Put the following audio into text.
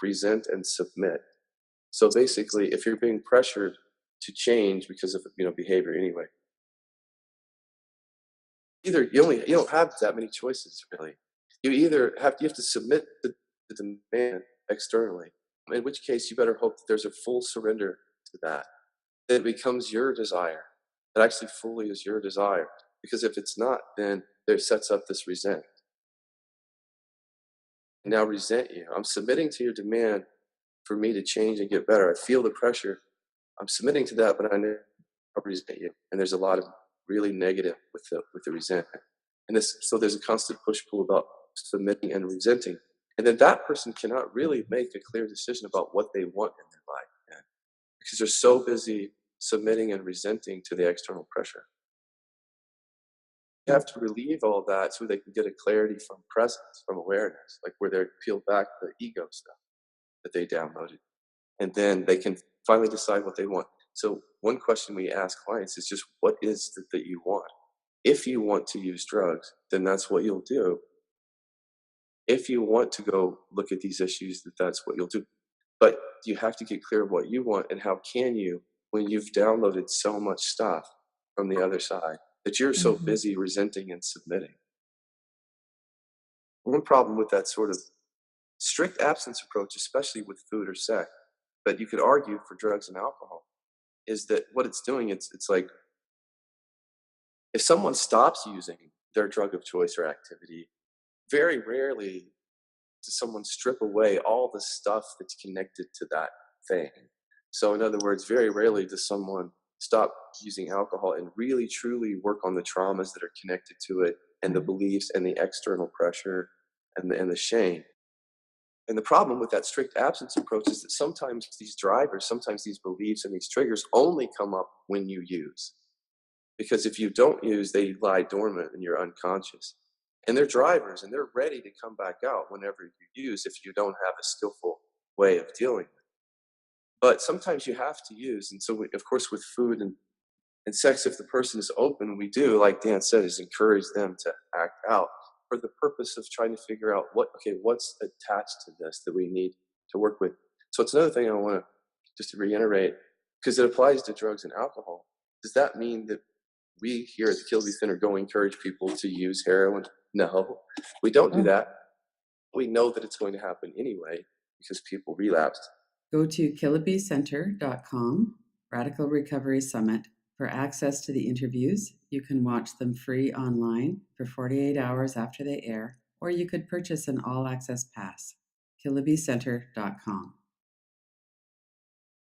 resent, and submit. So basically, if you're being pressured to change because of behavior anyway, either you don't have that many choices really. You have to submit the demand externally, in which case you better hope that there's a full surrender to that. That it becomes your desire. It actually fully is your desire. Because if it's not, then there sets up this resent. I now resent you. I'm submitting to your demand for me to change and get better. I feel the pressure. I'm submitting to that, but I know I resent you. And there's a lot of really negative with the resentment. So there's a constant push-pull about submitting and resenting. And then that person cannot really make a clear decision about what they want in their life, man, because they're so busy submitting and resenting to the external pressure. You have to relieve all that so they can get a clarity from presence, from awareness, like where they peel back the ego stuff that they downloaded. And then they can finally decide what they want. So one question we ask clients is just, what is it that you want? If you want to use drugs, then that's what you'll do. If you want to go look at these issues, that's what you'll do. But you have to get clear of what you want, and how can you when you've downloaded so much stuff from the other side that you're so busy resenting and submitting. One problem with that sort of strict absence approach, especially with food or sex, but you could argue for drugs and alcohol, is that what it's doing, it's like if someone stops using their drug of choice or activity, very rarely does someone strip away all the stuff that's connected to that thing. So in other words, very rarely does someone stop using alcohol and really truly work on the traumas that are connected to it, and the beliefs and the external pressure and the shame. And the problem with that strict absence approach is that sometimes these drivers, sometimes these beliefs and these triggers only come up when you use. Because if you don't use, they lie dormant in your unconscious. And they're drivers, and they're ready to come back out whenever you use if you don't have a skillful way of dealing with it. But sometimes you have to use. And so, of course, with food and sex, if the person is open, we do, like Dan said, is encourage them to act out for the purpose of trying to figure out what's attached to this that we need to work with. So it's another thing I want to just to reiterate, because it applies to drugs and alcohol. Does that mean that we here at the Kill Be Thinner go encourage people to use heroin? No, we don't do that. We know that it's going to happen anyway because people relapsed. Go to Killabecenter.com, Radical Recovery Summit, for access to the interviews. You can watch them free online for 48 hours after they air, or you could purchase an all-access pass. Killabecenter.com.